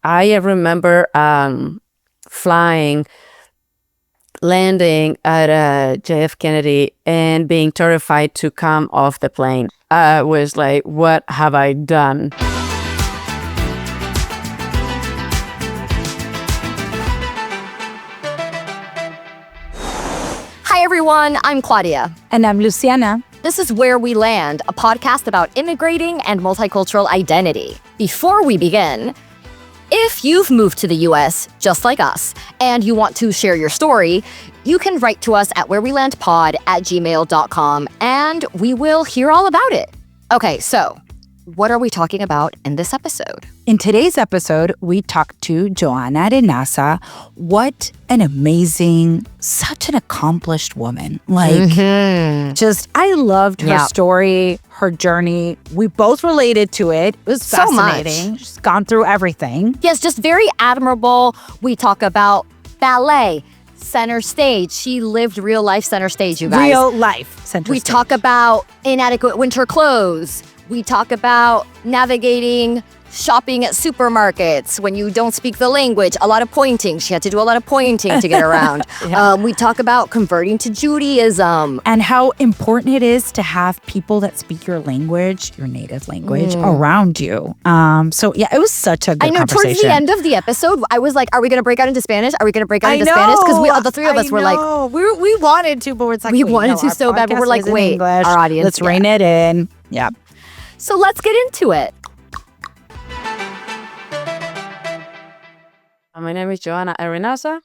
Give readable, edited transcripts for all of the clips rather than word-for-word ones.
I remember landing at JF Kennedy and being terrified to come off the plane. I was like, what have I done? Hi everyone, I'm Claudia. And I'm Luciana. This is Where We Land, a podcast about immigrating and multicultural identity. Before we begin, if you've moved to the US, just like us, and you want to share your story, you can write to us at wherewelandpod@gmail.com and we will hear all about it. Okay, so what are we talking about in this episode? In today's episode, we talked to Johanna Arenaza. What an amazing, such an accomplished woman. I loved her story, her journey. We both related to it. It was fascinating. So much. She's gone through everything. Yes, just very admirable. We talk about ballet, center stage. She lived real life center stage, you guys. Real life center We stage. talk about inadequate winter clothes. We talk about navigating shopping at supermarkets when you don't speak the language. A lot of pointing. She had to do a lot of pointing to get around. We talk about converting to Judaism. And how important it is to have people that speak your language, your native language, around you. It was such a good conversation. Towards the end of the episode, I was like, are we going to break out into Spanish? Are we going to break out into Spanish? Because the three of us were like... We wanted to, but it's like... We wanted to so bad, but we're like, wait, English. Our audience... Let's rein it in. Yeah. So let's get into it. My name is Johanna Arenaza.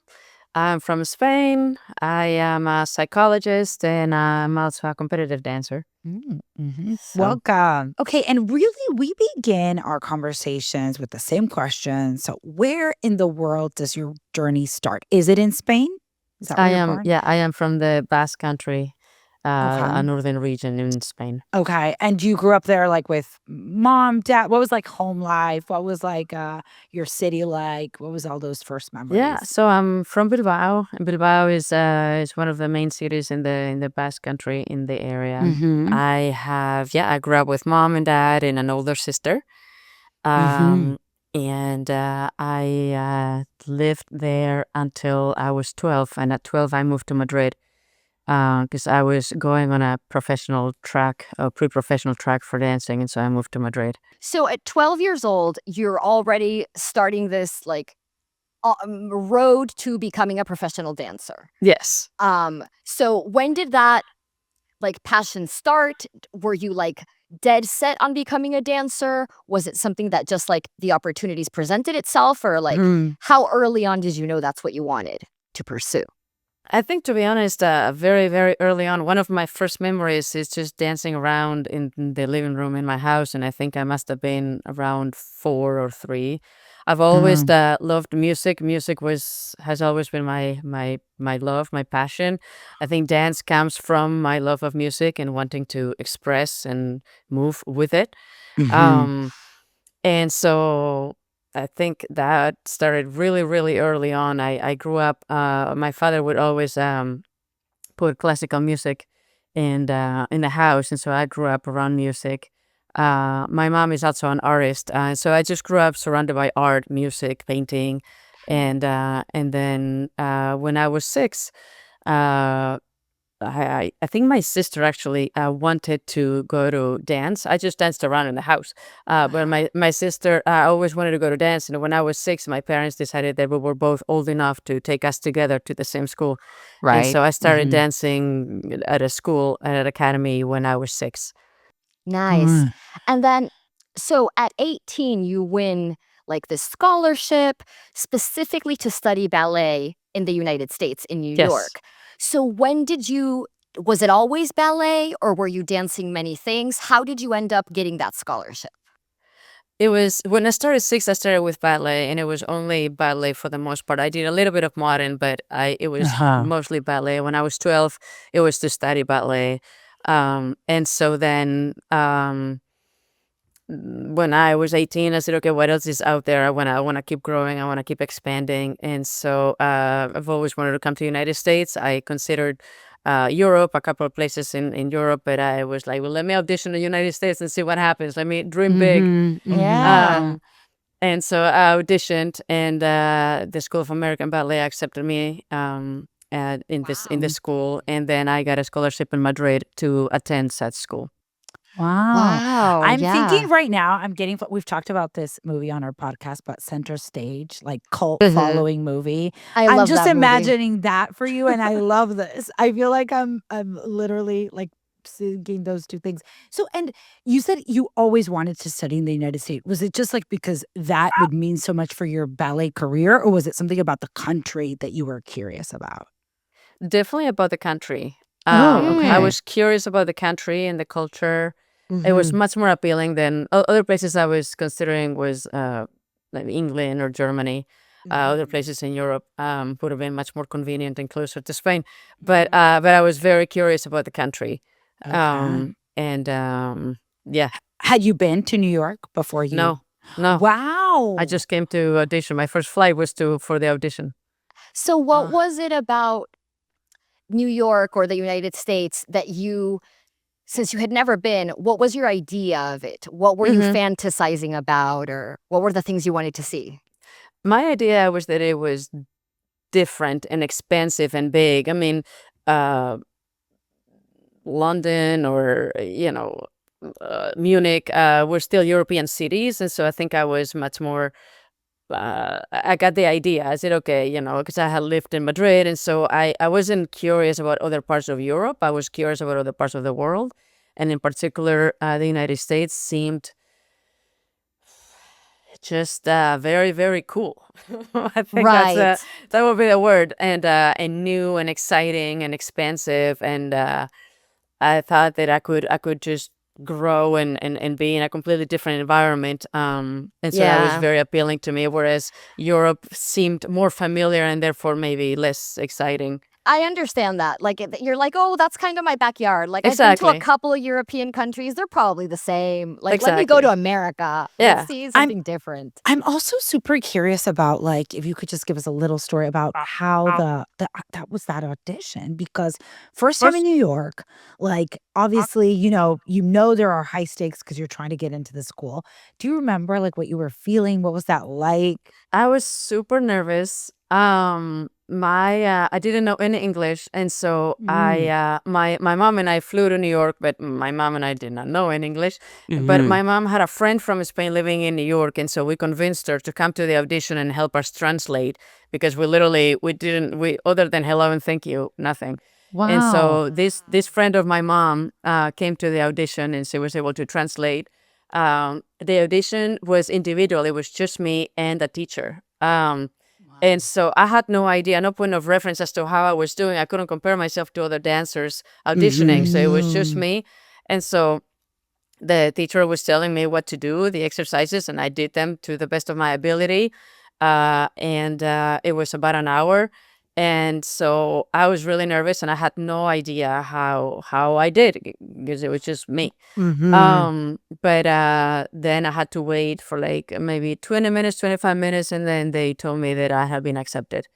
I'm from Spain. I am a psychologist and I'm also a competitive dancer. Welcome. Okay, and really, we begin our conversations with the same question. So where in the world does your journey start? Is it in Spain? Is that where you're born? I am from the Basque Country, a northern region in Spain. Okay, and you grew up there like with mom, dad. What was like home life? What was like your city like? What was all those first memories? Yeah, so I'm from Bilbao. And Bilbao is one of the main cities in the Basque Country in the area. I grew up with mom and dad and an older sister. And I lived there until I was 12. And at 12, I moved to Madrid because I was going on a pre-professional track for dancing. And so I moved to Madrid. So at 12 years old, you're already starting this road to becoming a professional dancer. Yes. So when did that passion start? Were you dead set on becoming a dancer? Was it something that just the opportunities presented itself, or how early on did you know that's what you wanted to pursue? I think, to be honest, very, very early on, one of my first memories is just dancing around in the living room in my house. And I think I must have been around 4 or 3. I've always loved music. Music has always been my love, my passion. I think dance comes from my love of music and wanting to express and move with it. And so I think that started really, really early on. I grew up, my father would always put classical music in the house. And so I grew up around music. My mom is also an artist. So I just grew up surrounded by art, music, painting. And then when I was 6, I think my sister actually wanted to go to dance. I just danced around in the house. But my sister always wanted to go to dance. And when I was 6, my parents decided that we were both old enough to take us together to the same school. Right. And so I started dancing at a school, at an academy when I was 6. Nice. And then, so at 18, you win this scholarship specifically to study ballet in the United States, in New York. So when was it always ballet, or were you dancing many things? How did you end up getting that scholarship? It was, when I started 6, I started with ballet, and it was only ballet for the most part. I did a little bit of modern, but it was mostly ballet. When I was 12, it was to study ballet. And so then when I was 18, I said, okay, what else is out there? I want to keep growing. I want to keep expanding. And so I've always wanted to come to the United States. I considered Europe, a couple of places in Europe, but I was like, well, let me audition in the United States and see what happens. Let me dream big. Yeah. And so I auditioned, and the School of American Ballet accepted me in this school, and then I got a scholarship in Madrid to attend said school. Wow. Wow, I'm thinking yeah. right now, we've talked about this movie on our podcast, but Center Stage, like cult Mhm. following movie. I I'm love just that movie. imagining that for you, and I love this. I feel like I'm literally like thinking those two things. So, and you said you always wanted to study in the United States. Was it just like because that would mean so much for your ballet career, or was it something about the country that you were curious about? Definitely about the country. Oh, Mm. I okay. was curious about the country and the culture. It was Mhm. much more appealing than other places I was considering was like England or Germany. Other places in Europe would have been much more convenient and closer to Spain. But I was very curious about the country. Okay. And yeah, Had you been to New York before you? no. Wow. I just came to audition. My first flight was for the audition. So what was it about New York or the United States that you, since you had never been, what was your idea of it? What were you fantasizing about, or what were the things you wanted to see? My idea was that it was different and expansive and big. I mean, London or Munich were still European cities, and so I think I was much more. I got the idea. I said, okay, because I had lived in Madrid, and so I wasn't curious about other parts of Europe. I was curious about other parts of the world, and in particular, the United States seemed just very, very cool. I think Right. that would be the word, and new and exciting and expansive, and I thought that I could just grow and be in a completely different environment. And so that was Yeah. very appealing to me, whereas Europe seemed more familiar and therefore maybe less exciting. I understand that. Like, you're like, oh, that's kind of my backyard. Like, I've been to a Exactly. couple of European countries. They're probably the same. Like, let me go Exactly. to America. Yeah. Let's see something different. I'm also super curious about, like, if you could just give us a little story about how that was that audition, because first time in New York, like, obviously, there are high stakes because you're trying to get into the school. Do you remember, like, what you were feeling? What was that like? I was super nervous. I didn't know any English, and so my mom and I flew to New York, but my mom and I did not know any English. But my mom had a friend from Spain living in New York, and so we convinced her to come to the audition and help us translate, because we other than hello and thank you, nothing. And Wow. so this friend of my mom came to the audition, and she was able to translate. The audition was individual. It was just me and a teacher. And so I had no idea, no point of reference as to how I was doing. I couldn't compare myself to other dancers auditioning. So it was just me. And so the teacher was telling me what to do, the exercises, and I did them to the best of my ability. And it was about an hour. And so I was really nervous, and I had no idea how I did, because it was just me. But then I had to wait for like maybe 20 minutes, 25 minutes, and then they told me that I had been accepted.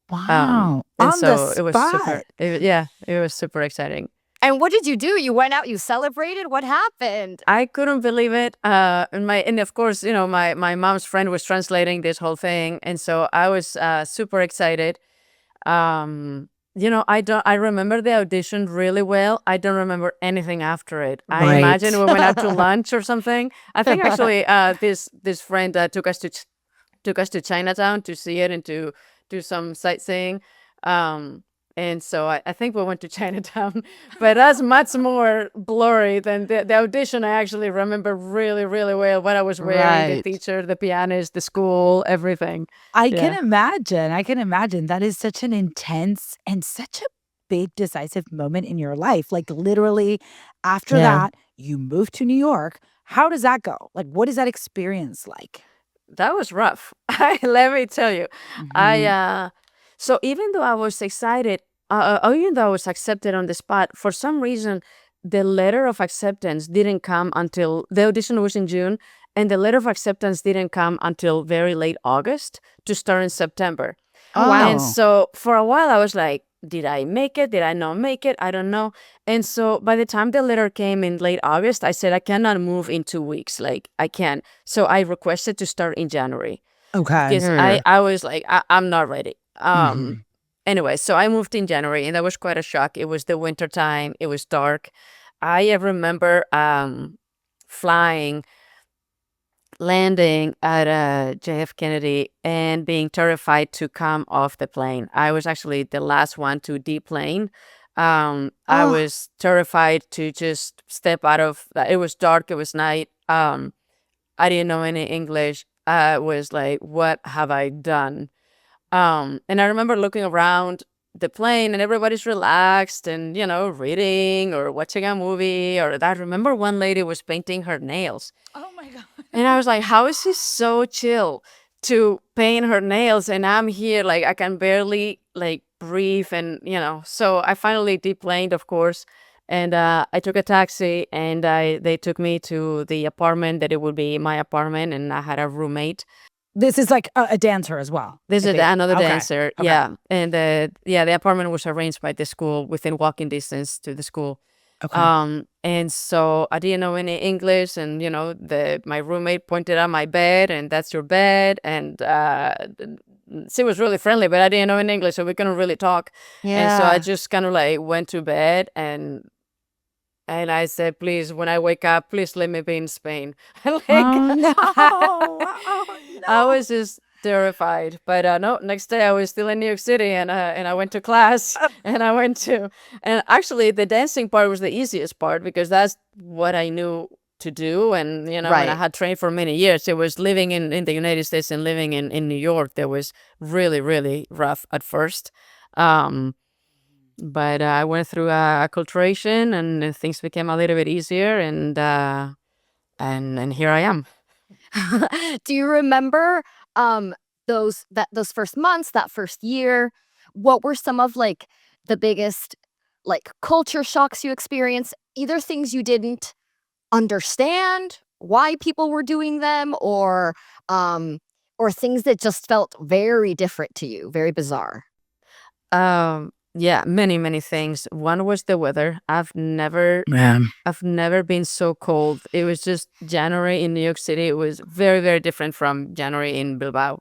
Wow. And On the so it was spot. it was super exciting. And what did you do? You went out, you celebrated? What happened? I couldn't believe it. And of course, my mom's friend was translating this whole thing, and so I was super excited. I remember the audition really well. I don't remember anything after it. I Right. imagine we went out to lunch or something. I think actually this friend took us to Chinatown to see it and to do some sightseeing. And so I think we went to Chinatown, but that's much more blurry than the audition. I actually remember really, really well what I was wearing, the Right. teacher, the pianist, the school, everything. I can Yeah. imagine. I can imagine. That is such an intense and such a big decisive moment in your life. Like, literally after Yeah. that, you moved to New York. How does that go? Like, what is that experience like? That was rough. Let me tell you. Mhm. So even though I was excited, even though I was accepted on the spot, for some reason, the letter of acceptance didn't come until the audition was in June, and the letter of acceptance didn't come until very late August to start in September. Oh, wow. And Oh. so for a while, I was like, did I make it? Did I not make it? I don't know. And so by the time the letter came in late August, I said, I cannot move in 2 weeks. Like, I can't. So I requested to start in January. Okay. Because I was like, I'm not ready. Anyway, so I moved in January, and that was quite a shock. It was the winter time. It was dark. I remember landing at JF Kennedy and being terrified to come off the plane. I was actually the last one to deplane. I was terrified to just step out of that. It was dark. It was night. I didn't know any English. I was like, what have I done? And I remember looking around the plane, and everybody's relaxed and, reading or watching a movie. Or I remember one lady was painting her nails. Oh my God. And I was like, how is she so chill to paint her nails? And I'm here, like, I can barely, like, breathe. And, so I finally deplaned, of course. And I took a taxi, and they took me to the apartment that it would be my apartment. And I had a roommate. This is like a dancer as well. This is another Okay. dancer. Okay. Yeah. And the apartment was arranged by the school within walking distance to the school. Okay. And so I didn't know any English, and my roommate pointed out my bed, and that's your bed, and she was really friendly, but I didn't know any English, so we couldn't really talk. And so I just kind of like went to bed, and I said, please, when I wake up, please let me be in Spain. Like, Oh no. Oh, no. I was just terrified. But no, next day I was still in New York City, and I went to class, and and actually the dancing part was the easiest part, because that's what I knew to do. And, and I had trained for many years. It was living in the United States and living in New York that was really, really rough at first. But I went through acculturation, and things became a little bit easier, and here I am. Do you remember those first months, that first year? What were some of like the biggest like culture shocks you experienced? Either things you didn't understand why people were doing them, or things that just felt very different to you, very bizarre. Yeah, many things. One was the weather. I've never been so cold. It was just January in New York City. It was very, very different from January in Bilbao.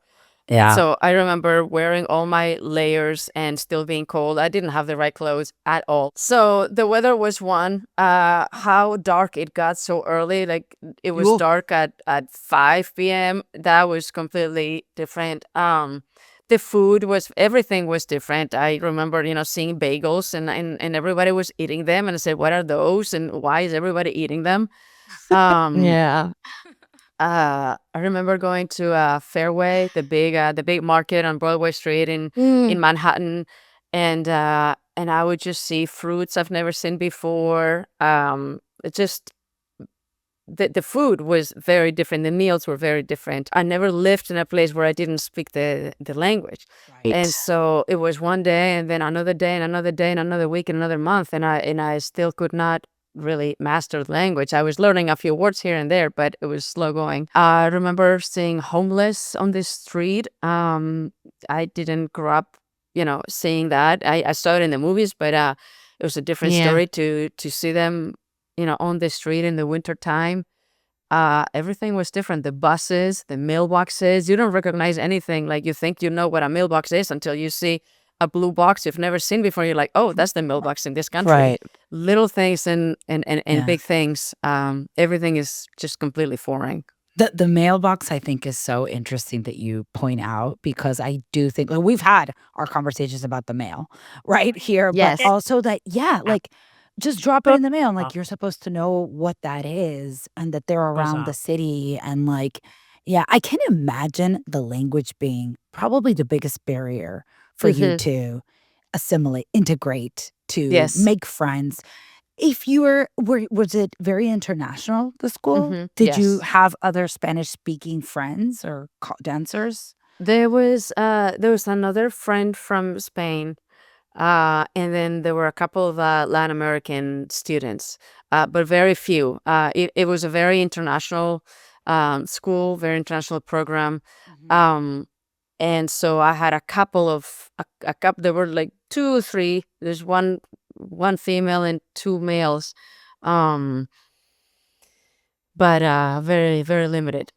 Yeah. So I remember wearing all my layers and still being cold. I didn't have the right clothes at all. So the weather was one. How dark it got so early. Like, it was dark at 5 p.m. That was completely different. The food everything was different. I remember, seeing bagels, and everybody was eating them. And I said, what are those? And why is everybody eating them? Yeah. I remember going to Fairway, the big market on Broadway Street in Manhattan, and I would just see fruits I've never seen before. It just the food was very different. The meals were very different. I never lived in a place where I didn't speak the language. Right. And so it was one day, and then another day, and another day, and another week, and another month, and I still could not really master the language. I was learning a few words here and there, but it was slow going. I remember seeing homeless on the street. I didn't grow up, seeing that. I saw it in the movies, but it was a different story to see them, on the street in the winter time. Everything was different. The buses, the mailboxes, you don't recognize anything. Like, you think you know what a mailbox is until you see a blue box you've never seen before. You're like, oh, that's the mailbox in this country. Right. Little things and Yeah. big things. Everything is just completely foreign. The mailbox, I think, is so interesting that you point out, because I do think, like, we've had our conversations about the mail right here, Yes. but also that, like, just drop it in the mail, and like, you're supposed to know what that is, and that they're around the city, and like, I can imagine the language being probably the biggest barrier for you to assimilate, integrate, to Yes. make friends. If you was it very international, the school? Did you Yes. have other Spanish-speaking friends or dancers? There was another friend from Spain, and then there were a couple of Latin American students, but very few. It was a very international school, very international program. And so I had a couple of a couple. There were like 2 or 3. There's one female and 2 males, um, but very very limited.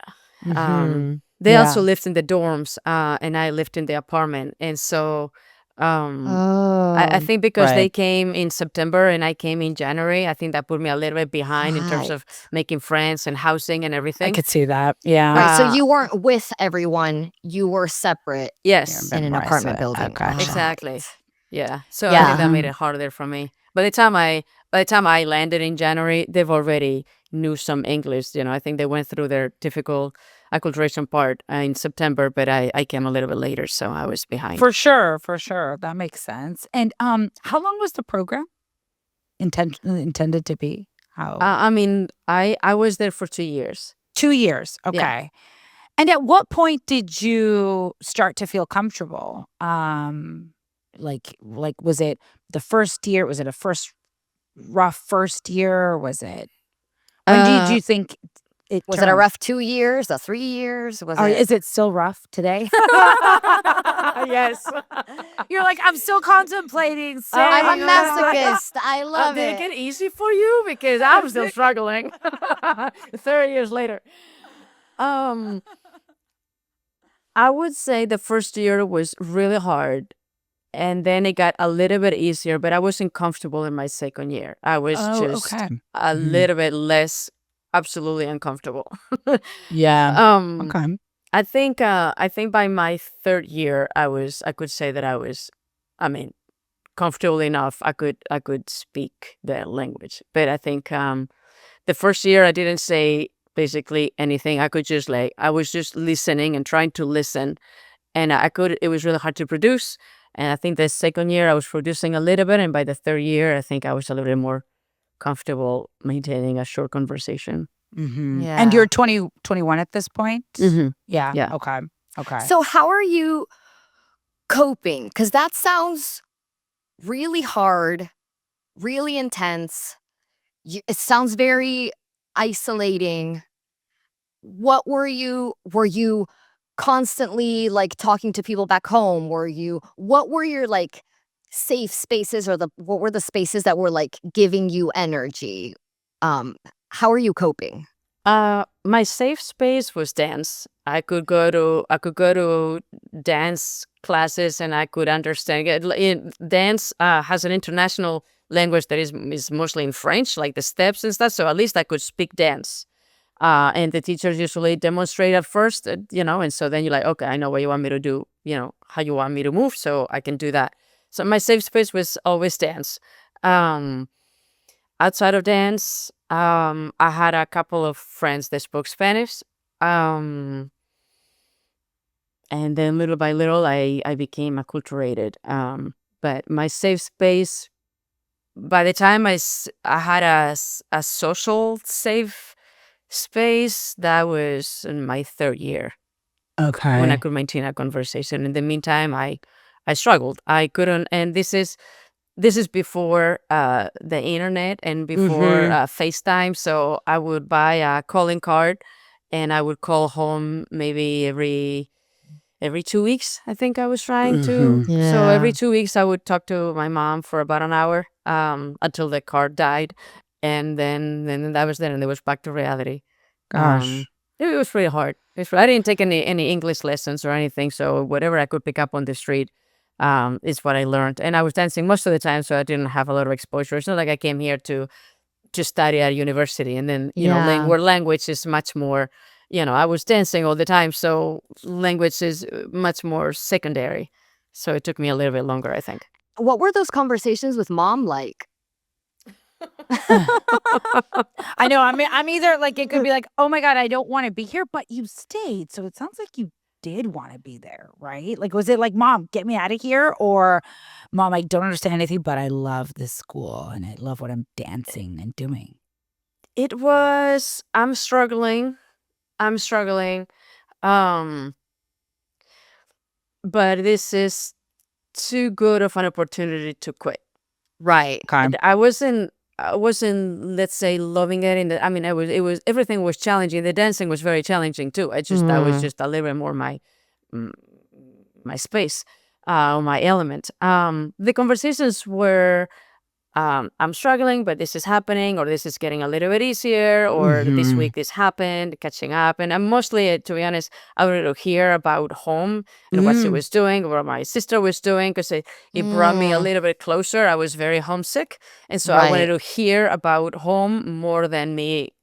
They also Yeah. lived in the dorms, and I lived in the apartment, and so I Oh, think because they Right. came in September and I came in January, I think that put me a little bit behind in terms right. of making friends and housing and I everything. could see that. Yeah. Right. So Uh, you weren't with everyone. You were separate You're a yes, bit in an more apartment isolated. building. Gotcha. exactly. Yeah. So I think Yeah. that made it harder for me. By the time I landed in January, they've already knew some English. I think they went through their difficult acculturation part in September, but I came a little bit later, so I was behind. For sure. For sure. That makes sense. And how long was the program intended to be? How? I mean, I was there for 2 years. 2 years. Yeah. Okay. And at what point did you start to feel comfortable? Like was it the first year? Was it a rough first year? Was it when did Uh, you think it Was it a turned? rough 2 years, a 3 years? Was Or it? is it still rough today? yes. You're like, I'm still contemplating I'm saying. a masochist. I love Did it it. get easy for you? Because I'm still struggling. 30 years later. I would say the first year was really hard, and then it got a little bit easier, but I wasn't comfortable in my second year. I was Oh, just okay. a little bit less absolutely uncomfortable. Yeah. um Okay. I think by my third year I could say that I was, I mean, comfortable enough. I could speak the language. But I think the first year I didn't say basically anything. I was just listening and trying to listen, and it was really hard to produce. And I think the second year I was producing a little bit, and by the third year I think I was a little bit more comfortable maintaining a short conversation. And Yeah. you're 21 at this point? Yeah. Yeah. Okay. Okay. So how are you coping? Because that sounds really hard, really intense. It sounds very isolating. What were you constantly like talking to people back home? What were your like safe spaces, or what were the spaces that were like giving you energy? How are you coping? My safe space was dance. I could go to dance classes, and I could understand it. Dance has an international language that is mostly in French, like the steps and stuff. So at least I could speak dance. And the teachers usually demonstrate at first, and so then you're like, okay, I know what you want me to do, how you want me to move, so I can do that. So my safe space was always dance. Um, Outside of dance, I had a couple of friends that spoke Spanish. Um, and then little by little, I became acculturated. But my safe space, by the time I had a social safe space, that was in my third year when I Okay. could maintain a conversation. In the meantime, I struggled. I couldn't, and this is before the internet and before FaceTime. So I would buy a calling card, and I would call home maybe every 2 weeks. I think I was trying to. So Yeah. every 2 weeks, I would talk to my mom for about an hour until the card died, and then that was it, and it was back to reality. Gosh. It was really hard. I didn't take any English lessons or anything, so whatever I could pick up on the street is what I learned. And I was dancing most of the time, so I didn't have a lot of exposure. It's not like I came here to study at university, and then Yeah. where language is much more. I was dancing all the time, so language is much more secondary. So it took me a little bit longer, I think. What were those conversations with mom like? I know. I mean, I'm either like, it could be like, oh my God, I don't want to be here, but you stayed. So it sounds like you did want to be there, right? Like, was it like, Mom, get me out of here? Or, Mom, I don't understand anything, but I love this school and I love what I'm dancing and doing? It was, I'm struggling. Um, but this is too good of an opportunity to quit. Right. Okay. And I wasn't, let's say, loving it. I mean, everything was challenging. The dancing was very challenging too. That was just a little bit more space, my element. The conversations were, I'm struggling, but this is happening, or this is getting a little bit easier, or this week this happened, catching up. And I'm mostly, to be honest, I wanted to hear about home and what she was doing, what my sister was doing, because it brought me a little bit closer. I was very homesick. And so I wanted to hear about home more than me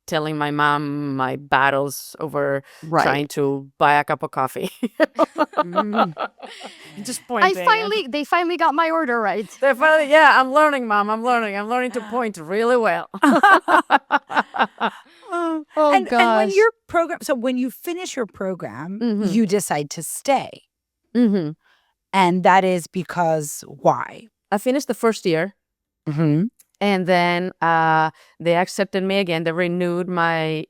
telling my mom my battles over trying to buy a cup of coffee. Just pointing. They finally got my order right. They finally, yeah, I'm learning, Mom. I'm learning to point really well. And when your program, so when you finish your program, you decide to stay. And that is because why? I finished the first year. And then they accepted me again. They renewed my,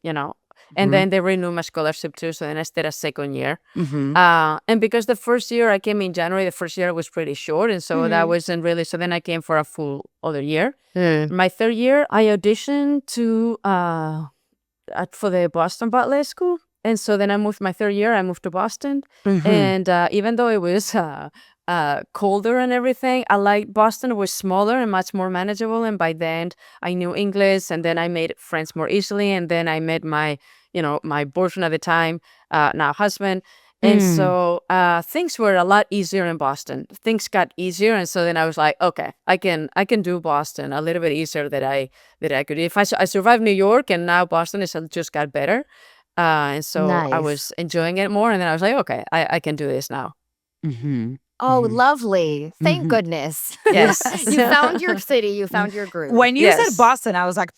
and then they renewed my scholarship too. So then I stayed a second year. And because the first year I came in January, the first year was pretty short. And so that wasn't really, so then I came for a full other year. My third year, I auditioned for the Boston Ballet School. And so then I moved my third year, I moved to Boston. And even though it was colder and everything, I liked Boston. It was smaller and much more manageable. And by then I knew English, and then I made friends more easily. And then I met my boyfriend at the time, now husband. And so things were a lot easier in Boston. Things got easier. And so then I was like, okay, I can do Boston a little bit easier than I could. If I survived New York, and now Boston just got better. And so I was enjoying it more. And then I was like, okay, I can do this now. Oh, lovely. Thank goodness. Yes. You found your city. You found your groove. When you said Boston, I was like,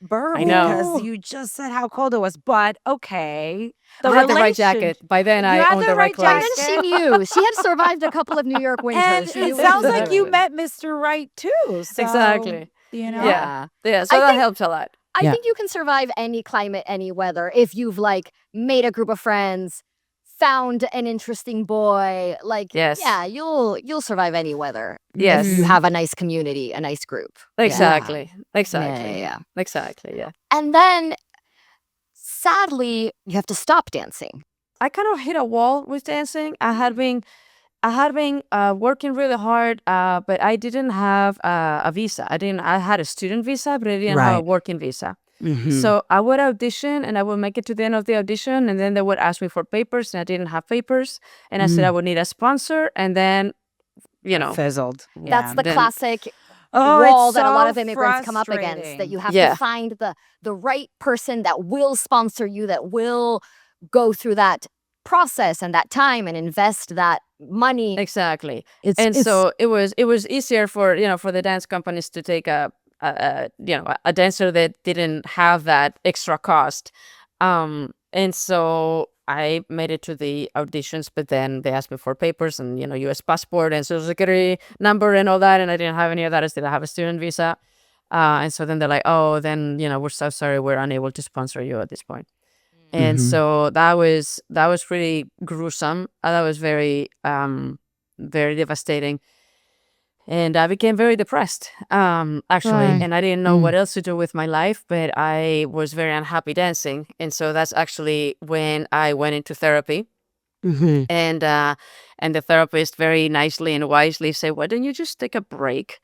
burr, I know. because you just said how cold it was. But okay. I had the right jacket. By then, I owned the right clothes. And she knew. She had survived a couple of New York winters. And it sounds like you met Mr. Right, too. So, exactly. Yeah. So that helped a lot. I think you can survive any climate, any weather, if you've made a group of friends, found an interesting boy. You'll survive any weather. Yes. If you have a nice community, a nice group. Exactly. Yeah. Exactly. Yeah. And then, sadly, you have to stop dancing. I kind of hit a wall with dancing. I had been working really hard, but I didn't have a visa. I had a student visa, but I didn't have a working visa. So I would audition, and I would make it to the end of the audition, and then they would ask me for papers, and I didn't have papers. And I said I would need a sponsor, and then, fizzled. That's the classic wall that a lot of immigrants come up against, that you have to find the right person that will sponsor you, that will go through that process and that time and invest that money. Exactly. So it was easier for the dance companies to take a dancer that didn't have that extra cost. And so I made it to the auditions, but then they asked me for papers and, U.S. passport and social security number and all that. And I didn't have any of that. I still have a student visa. And so then they're like, oh, then, we're so sorry. We're unable to sponsor you at this point. And so that was pretty gruesome. That was very, very devastating. And I became very depressed, actually. And I didn't know what else to do with my life, but I was very unhappy dancing. And so that's actually when I went into therapy. And the therapist very nicely and wisely said, why don't you just take a break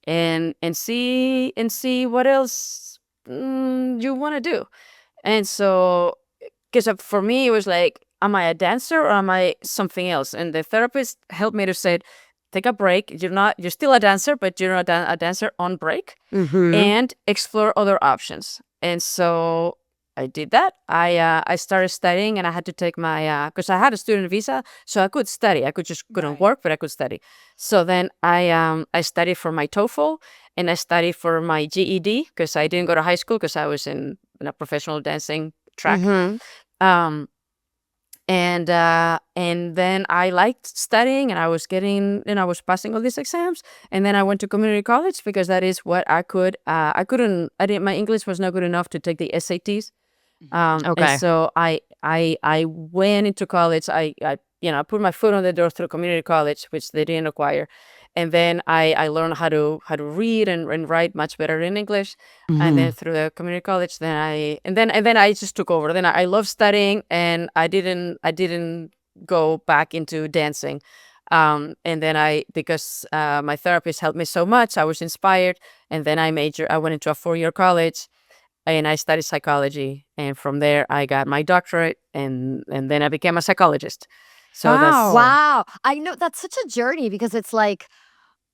and see what else you want to do? And so, because for me, it was like, am I a dancer or am I something else? And the therapist helped me to say, take a break. You're still a dancer, but you're not a dancer on break, and explore other options. And so I did that. I started studying, and I had to take my because I had a student visa, so I could study. I couldn't work, but I could study. So then I studied for my TOEFL, and I studied for my GED because I didn't go to high school because I was in a professional dancing track. And then I liked studying, and I was I was passing all these exams. And then I went to community college because that is what I could. My English was not good enough to take the SATs. And so I went into college. I put my foot on the door through community college, which they didn't require. And then I learned how to read and write much better in English. And then through the community college, then I just took over. Then I loved studying, and I didn't go back into dancing. And then because my therapist helped me so much, I was inspired. And then I went into a 4-year college and I studied psychology. And from there, I got my doctorate and then I became a psychologist. So that's wow. I know that's such a journey because it's like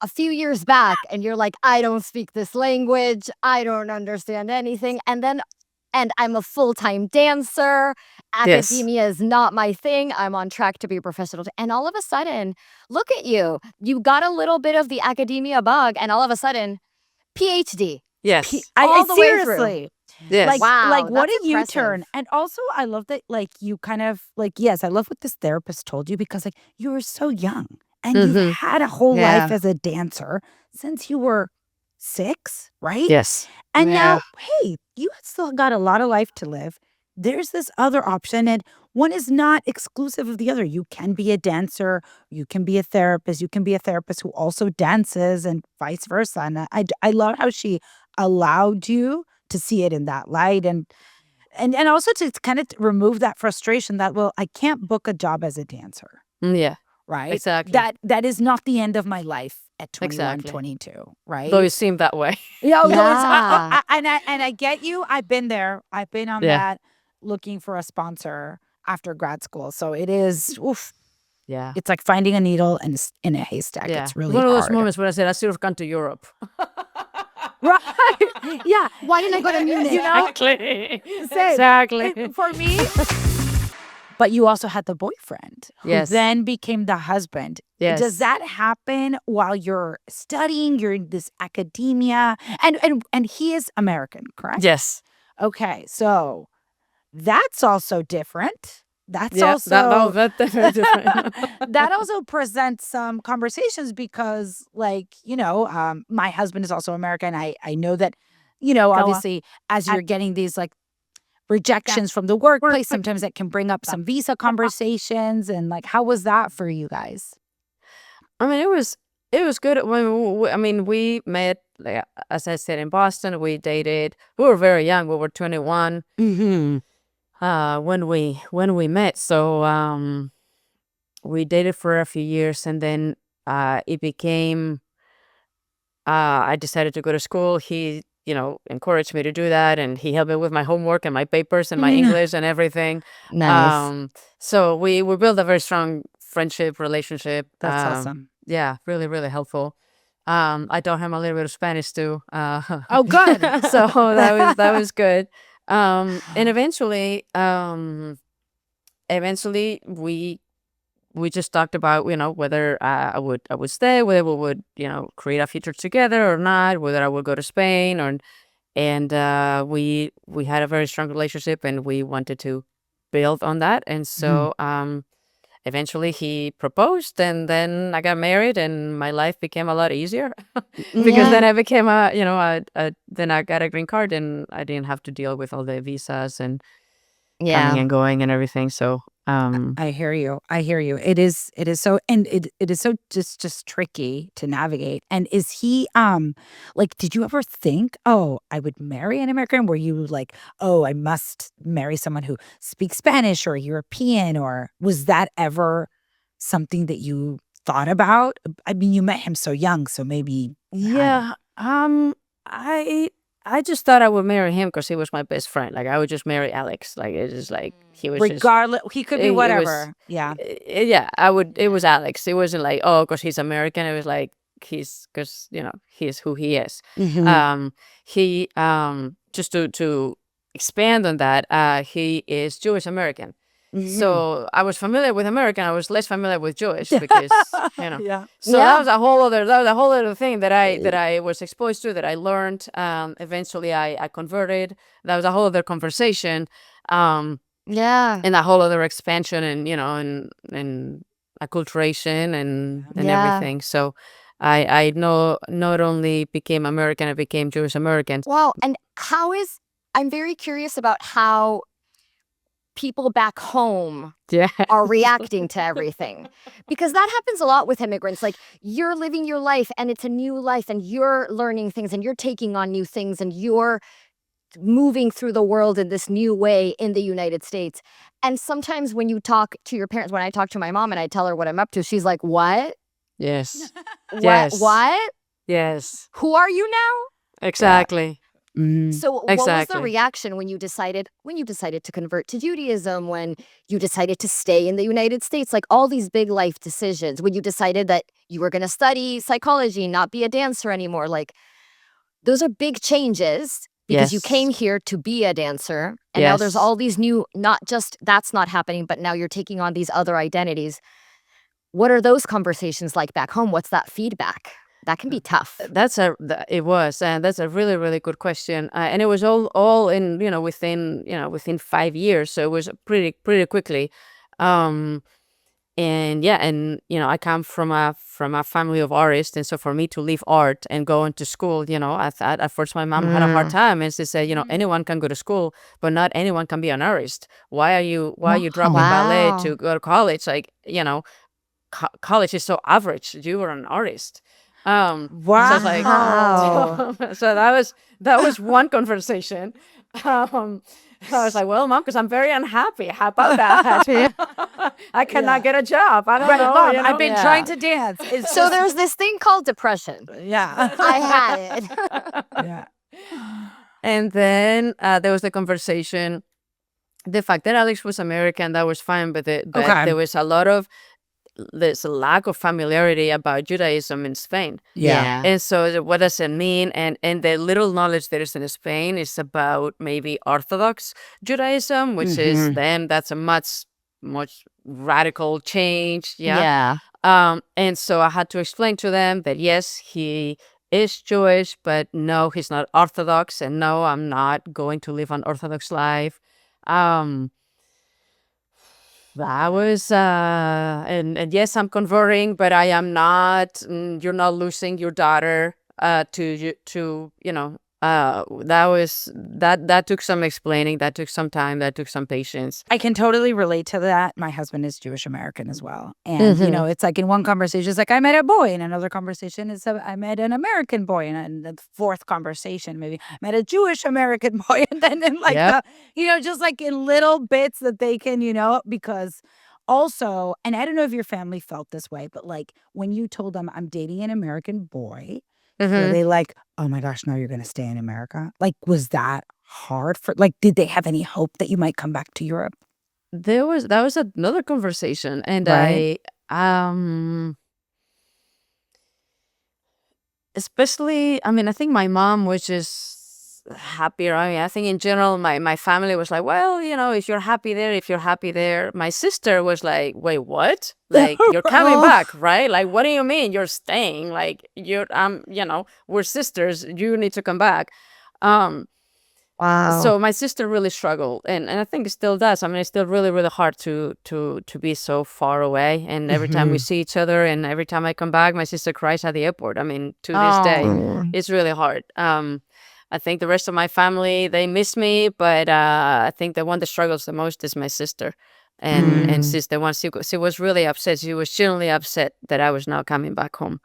a few years back and you're like, I don't speak this language. I don't understand anything. And I'm a full-time dancer. yes, Academia is not my thing. I'm on track to be a professional. And all of a sudden, look at you. You got a little bit of the academia bug, and all of a sudden, PhD. yes, All the way through. Seriously. yes. Wow, What that's a U-turn. impressive. And also I love that like you kind of like, yes, I love what this therapist told you because like you were so young and you've had a whole life Yeah. as a dancer since you were 6, right? Yes. And Yeah. now, hey, you still got a lot of life to live. There's this other option, and one is not exclusive of the other. You can be a dancer, you can be a therapist, you can be a therapist who also dances, and vice versa. And I love how she allowed you to see it in that light, and also to kind of remove that frustration that, well, I can't book a job as a dancer, Yeah. right? Exactly. That is not the end of my life at 21, Exactly. 22, right? Though it seemed that way. Yeah, Yeah. and I get you. I've been there. I've been on Yeah. that, looking for a sponsor after grad school. So it is, oof, Yeah. it's like finding a needle in a haystack. Yeah. It's really one of those hard. moments where I said I should have gone to Europe. Right? Yeah. Why didn't I go to Munich? You know, Exactly. Same. Exactly. For me. But you also had the boyfriend who Yes. then became the husband. Yes. Does that happen while you're studying? You're in this academia, and he is American, correct? Yes. Okay, so that's also different. That's Yeah. also That's definitely different. that also presents some conversations because, like, my husband is also American. I know that, obviously, as you're getting these like rejections from the workplace, sometimes that can bring up some visa conversations. And like, how was that for you guys? I mean, it was good. We met, like, as I said, in Boston. We dated. We were very young. We were 21 when we met. So we dated for a few years, and then it became. I decided to go to school. He, encouraged me to do that, and he helped me with my homework and my papers and my English and everything. Nice. So we built a very strong friendship relationship. That's awesome. Yeah, really, really helpful. I taught him a little bit of Spanish too. Oh, good. So that was good. And eventually we just talked about, whether I would stay, whether we would, create a future together or not, whether I would go to Spain and we had a very strong relationship and we wanted to build on that. And so eventually he proposed, and then I got married, and my life became a lot easier because then I became then I got a green card, and I didn't have to deal with all the visas and coming and going and everything. So I hear you. It is so, and it is so just tricky to navigate. And is he like, did you ever think, oh, I would marry an American? Were you like, oh, I must marry someone who speaks Spanish or European, or was that ever something that you thought about? I mean, you met him so young, so maybe. yeah. I just thought I would marry him because he was my best friend. Like, I would just marry Alex. Like, it's just like he was Regardless, he could be it was- whatever. Yeah. yeah, I would. It was Alex. It wasn't like, oh, because he's American. It was like because he's who he is. He just to expand on that. He is Jewish American. So I was familiar with American. I was less familiar with Jewish because Yeah. So that was a whole other thing that I was exposed to, that I learned. Eventually I converted. That was a whole other conversation. Yeah. And a whole other expansion, and and acculturation and everything. So I know not only became American, I became Jewish American. Wow. And I'm very curious about how people back home Yeah. are reacting to everything, because that happens a lot with immigrants. Like, you're living your life and it's a new life and you're learning things and you're taking on new things and you're moving through the world in this new way in the United States. And sometimes when you talk to your parents, when I talk to my mom and I tell her what I'm up to, she's like, what? Yes. What? Yes. What? Yes. Who are you now? Exactly. So what was the Exactly. reaction when you decided to convert to Judaism, when you decided to stay in the United States, like all these big life decisions, when you decided that you were going to study psychology, not be a dancer anymore? Like, those are big changes because you Yes. came here to be a dancer, and now there's Yes. all these new, not just that's not happening, but now you're taking on these other identities. What are those conversations like back home? What's that feedback? That can be tough. It was, and that's a really, really good question. And it was all in, within 5 years. So it was pretty quickly. And yeah, and I come from a family of artists, and so for me to leave art and go into school, I thought at first my mom had a hard time, and she said, anyone can go to school, but not anyone can be an artist. Why are you dropping ballet Wow. to go to college? Like, college is so average. You were an artist. So I was like, Wow. so that was one conversation. I was like, well, Mom, because I'm very unhappy. How about that? I cannot get a job. I don't know. Mom, I've been trying to dance. So there's this thing called depression. Yeah. I had it. Yeah. And then there was the conversation. The fact that Alex was American, that was fine, but there was there's a lack of familiarity about Judaism in Spain. Yeah. And so what does it mean? And the little knowledge there is in Spain is about maybe Orthodox Judaism, which is that's a much radical change. Yeah. And so I had to explain to them that yes, he is Jewish, but no, he's not Orthodox, and no, I'm not going to live an Orthodox life. That was and yes, I'm converting, but I am not. You're not losing your daughter that took some explaining, that took some time, that took some patience. I can totally relate to that. My husband is Jewish American as well. And, it's like in one conversation, it's like, I met a boy. In another conversation, it's I met an American boy. And the fourth conversation, maybe, I met a Jewish American boy. And then in just like in little bits that they can, because also, and I don't know if your family felt this way, but like when you told them I'm dating an American boy, were they like, oh my gosh, no, you're going to stay in America? Like, was that hard did they have any hope that you might come back to Europe? That was another conversation. And Right. especially, I think my mom was just happier. I think in general, my family was like, well, if you're happy there. My sister was like, wait, what? Like, you're coming back, right? Like, what do you mean you're staying? Like, we're sisters. You need to come back. Wow. So my sister really struggled, and I think it still does. It's still really, really hard to be so far away. And every time we see each other, and every time I come back, my sister cries at the airport. To this day, it's really hard. I think the rest of my family, they miss me, but I think the one that struggles the most is my sister. And she's the one, she was really upset. She was genuinely upset that I was not coming back home.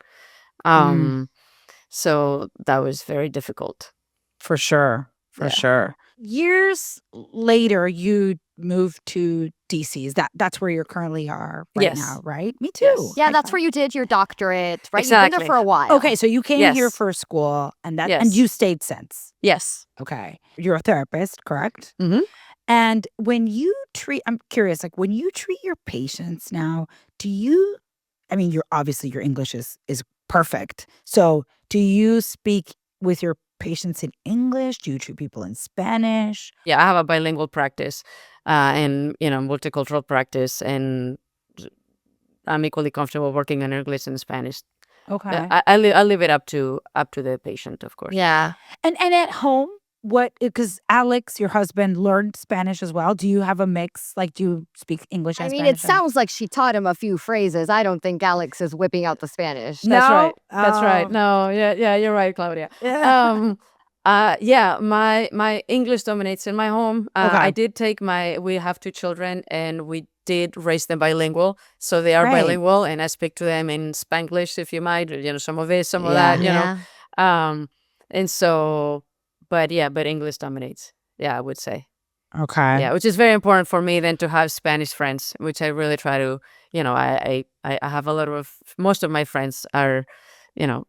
So that was very difficult. For sure. For sure. Years later, you moved to D.C. That's where you currently are right now, right? Me too. Yes. Yeah, that's where you did your doctorate, right? You've been Exactly. there for a while. Okay, so you came Yes. here for school, and Yes. you stayed since. Yes. Okay, you're a therapist, correct? Mhm. And when you treat, I'm curious, like when you treat your patients now, do you? Your obviously your English is perfect. So do you speak with your patients in English? Do you treat people in Spanish? Yeah, I have a bilingual practice, and multicultural practice, and I'm equally comfortable working in English and Spanish. Okay. I leave it up to the patient, of course. Yeah. And at home, because Alex, your husband, learned Spanish as well. Do you have a mix? Like, do you speak English and Spanish? It sounds like she taught him a few phrases. I don't think Alex is whipping out the Spanish. That's No? right. That's right. Oh. No, yeah, you're right, Claudia. My English dominates in my home. Okay. I did we have 2 children, and we did raise them bilingual, so they are Right. bilingual, and I speak to them in Spanglish, if you might, some of this, some of that, Yeah. And so, but English dominates. Yeah, I would say. Okay. Yeah, which is very important for me then to have Spanish friends, which I really try to, I have a lot of, most of my friends are, you know,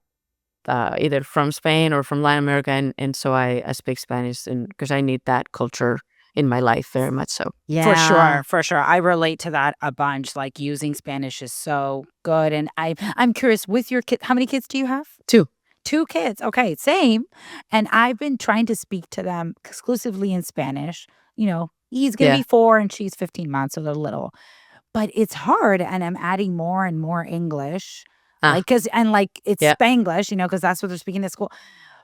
either from Spain or from Latin America. And so I speak Spanish because I need that culture in my life very much so. Yeah. For sure. I relate to that a bunch. Like using Spanish is so good. And I'm curious, with your kids, how many kids do you have? 2. 2 kids. Okay, same. And I've been trying to speak to them exclusively in Spanish. He's going to be 4 and she's 15 months, so they're little. But it's hard, and I'm adding more and more English. It's Spanglish, because that's what they're speaking at school.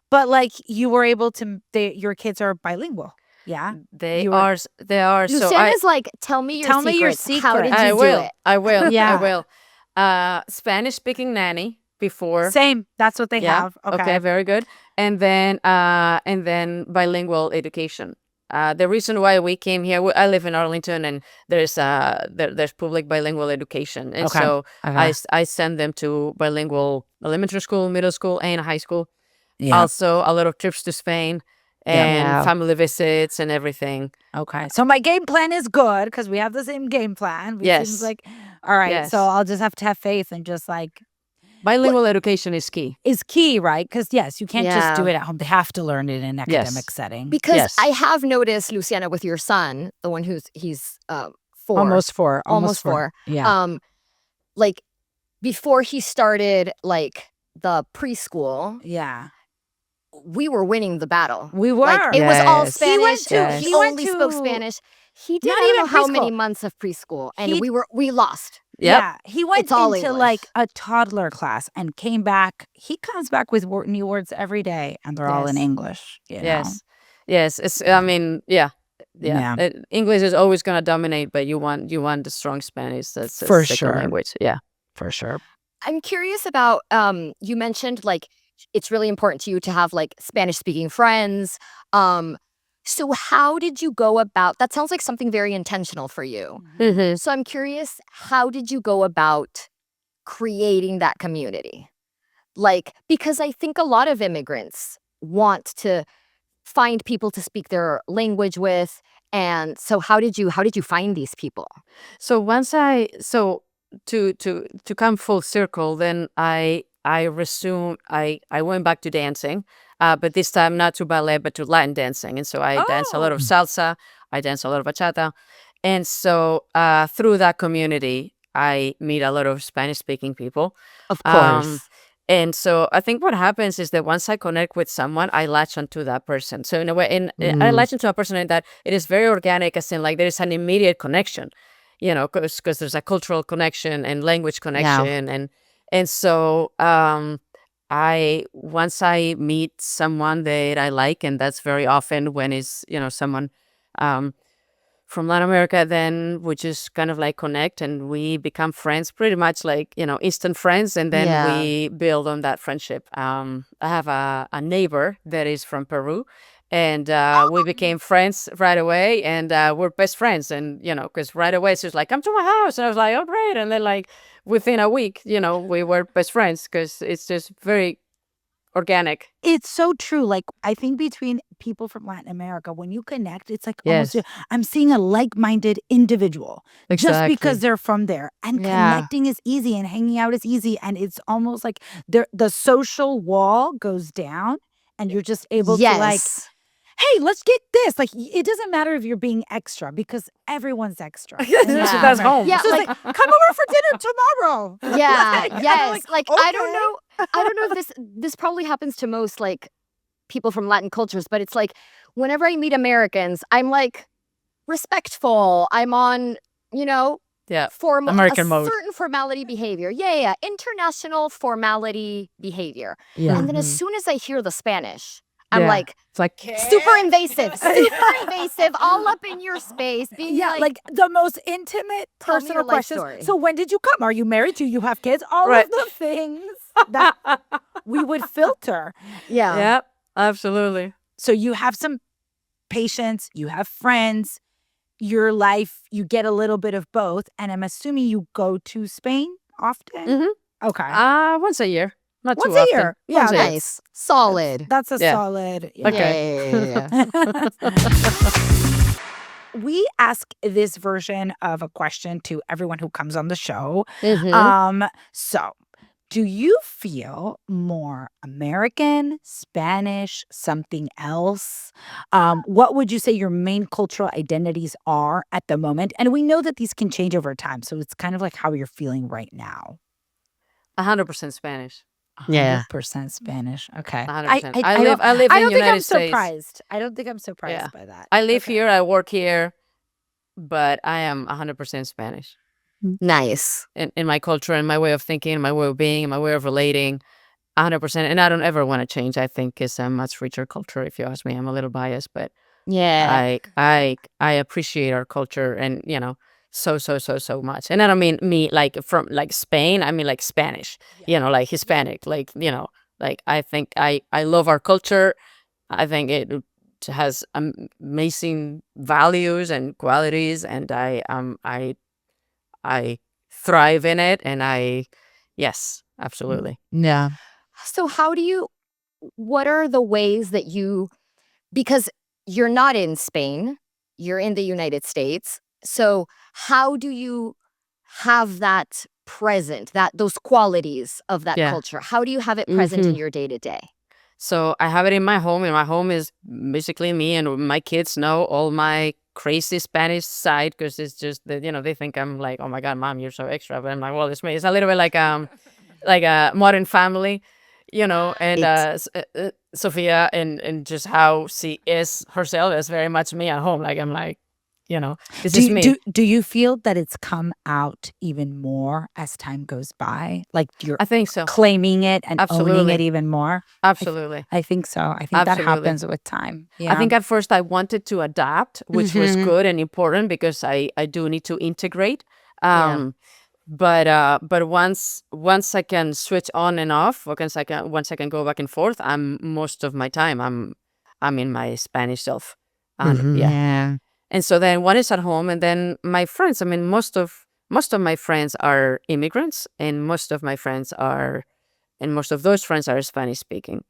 But you were able to, your kids are bilingual. Yeah, they are. Luciana's tell me your secret. How did you do it? I will. Yeah. I will. Spanish speaking nanny before. Same. That's what they have. Okay, very good. And then bilingual education. The reason why we came here, I live in Arlington, and there's public bilingual education, and so I send them to bilingual elementary school, middle school, and high school. Yeah. Also, a lot of trips to Spain and family visits and everything. Okay, so my game plan is good because we have the same game plan. Yes. Seems like, all right. Yes. So I'll just have to have faith and just bilingual education is key. Is key, right? Because yes, you can't just do it at home. They have to learn it in an academic setting. Because I have noticed, Luciana, with your son, the one he's 4, almost 4, almost 4. Yeah. Before he started the preschool. Yeah. We were winning the battle. We were. It was all Spanish. He only spoke Spanish. He did not know how many months of preschool, and we lost. Yep. Yeah, he went into a toddler class and came back. He comes back with new words every day, and they're all in English. Yes. It's. I mean, yeah. English is always going to dominate, but you want the strong Spanish. That's for second sure. Language. Yeah, for sure. I'm curious about. You mentioned it's really important to you to have Spanish speaking friends. So how did you go about, that sounds like something very intentional for you. Mm-hmm. So I'm curious, how did you go about creating that community? Because I think a lot of immigrants want to find people to speak their language with. And so how did you find these people? So to come full circle, then I went back to dancing. But this time not to ballet, but to Latin dancing. And so I dance a lot of salsa, I dance a lot of bachata. And so through that community, I meet a lot of Spanish-speaking people. Of course. And so I think what happens is that once I connect with someone, I latch onto that person. So in a way, I latch onto a person in that it is very organic, as in there is an immediate connection, because there's a cultural connection and language connection. Yeah. And so once I meet someone that I like, and that's very often when it's, someone from Latin America, then we just kind of connect and we become friends, pretty much instant friends. And then we build on that friendship. I have a neighbor that is from Peru, and we became friends right away, and we're best friends. And, because right away she's like, come to my house. And I was like, oh, great. And then within a week, we were best friends because it's just very organic. It's so true. I think between people from Latin America, when you connect, it's Yes. almost, I'm seeing a like-minded individual just Exactly. because they're from there. And connecting is easy and hanging out is easy. And it's almost like the social wall goes down and you're just able to hey, let's get this. It doesn't matter if you're being extra because everyone's extra. That's home. Yeah, So it's come over for dinner tomorrow. Yeah, yes. Okay. I don't know if this probably happens to most people from Latin cultures, but it's whenever I meet Americans, I'm respectful. I'm on, American mode. certain formality behavior. Yeah. International formality behavior. Yeah. And then as soon as I hear the Spanish, I'm It's super invasive, all up in your space. Being the most intimate Tell me personal your life questions. story. So when did you come? Are you married? Do you have kids? All Right. of the things that we would filter. Yeah. Yeah, absolutely. So you have some patience, you have friends, your life, you get a little bit of both. And I'm assuming you go to Spain often? Mm-hmm. Okay. Once a year. Not Once too a often. year. Yeah, Once a year. Nice. Solid. that's a Yeah. solid. Yeah. Okay. Yeah. We ask this version of a question to everyone who comes on the show. Mhm. So, do you feel more American, Spanish, something else? What would you say your main cultural identities are at the moment? And we know that these can change over time. So it's kind of like how you're feeling right now. 100% Spanish. Yeah. 100% Spanish. Okay. 100%. I I live don't in think I'm United States. surprised. I don't think I'm surprised Yeah. by that. I live Okay. here, I work here, but I am 100% Spanish Nice. in my culture and my way of thinking, my way of being, my way of relating. 100%. And I don't ever want to change. I think it's a much richer culture. If you ask me, I'm a little biased, but Yeah. I appreciate our culture and, so much. And I don't mean me like from like Spain. I mean like Spanish, like Hispanic, like, like I think I love our culture. I think it has amazing values and qualities, and I thrive in it. And yes, absolutely. Yeah. So what are the ways that because you're not in Spain, you're in the United States. So how do you have that present, those qualities of that Yeah. culture? How do you have it present in your day to day? So I have it in my home, and my home is basically me, and my kids know all my crazy Spanish side because it's just that, they think I'm like, oh my God, Mom, you're so extra. But I'm like, well, it's me. It's a little bit like a Modern Family, and Sophia and just how she is herself is very much me at home. Like I'm like, this is me. Do you feel that it's come out even more as time goes by? Like you're I think so. claiming it and owning Absolutely. it even more? Absolutely. I think so. I think that Absolutely. happens with time. Yeah. I think at first I wanted to adapt, which was good and important because I do need to integrate. Yeah. But once I can switch on and off, or once I can go back and forth, most of my time I'm in my Spanish self. Yeah. And so then one is at home, and then my friends. I mean, most of my friends are immigrants, and most of those friends are Spanish speaking.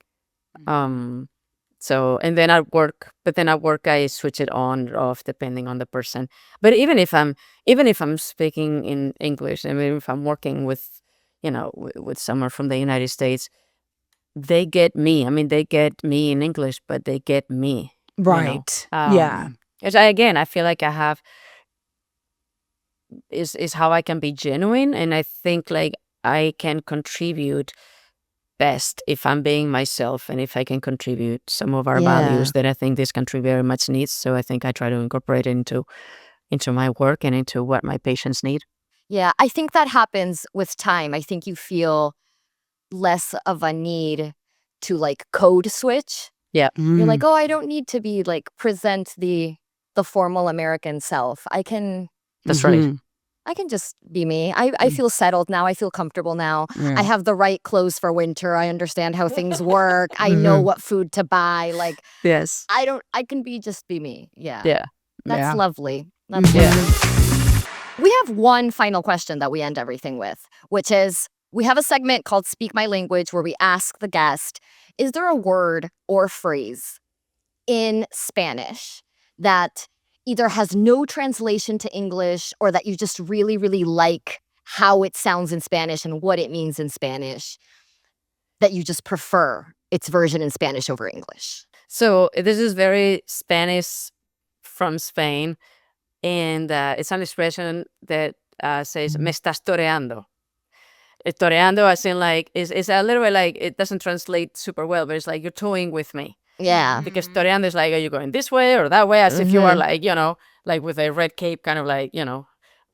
So, and then at work, I switch it on or off depending on the person. But even if I'm speaking in English, I mean, if I'm working with, with someone from the United States, they get me. I mean, they get me in English, but they get me. Right. Yeah. Which I feel like I have is how I can be genuine, and I think like I can contribute best if I'm being myself, and if I can contribute some of our values that I think this country very much needs. So I think I try to incorporate it into my work and into what my patients need. Yeah, I think that happens with time. I think you feel less of a need to like code switch. Yeah. You're like, oh, I don't need to be like present the formal American self. That's right. I can just be me. I feel settled now. I feel comfortable now. I have the right clothes for winter. I understand how things work. I know what food to buy. Like, Yes. I can just be me. Yeah. Yeah. That's lovely. That's lovely. We have one final question that we end everything with, which is we have a segment called Speak My Language where we ask the guest, is there a word or phrase in Spanish that either has no translation to English or that you just really, really like how it sounds in Spanish and what it means in Spanish, that you just prefer its version in Spanish over English? So this is very Spanish from Spain, and it's an expression that says "me estás toreando." Toreando, as in like, is a little bit like, it doesn't translate super well, but it's like you're toying with me. Yeah. Because toreando is like, are you going this way or that way? As if you are like, like with a red cape, kind of like,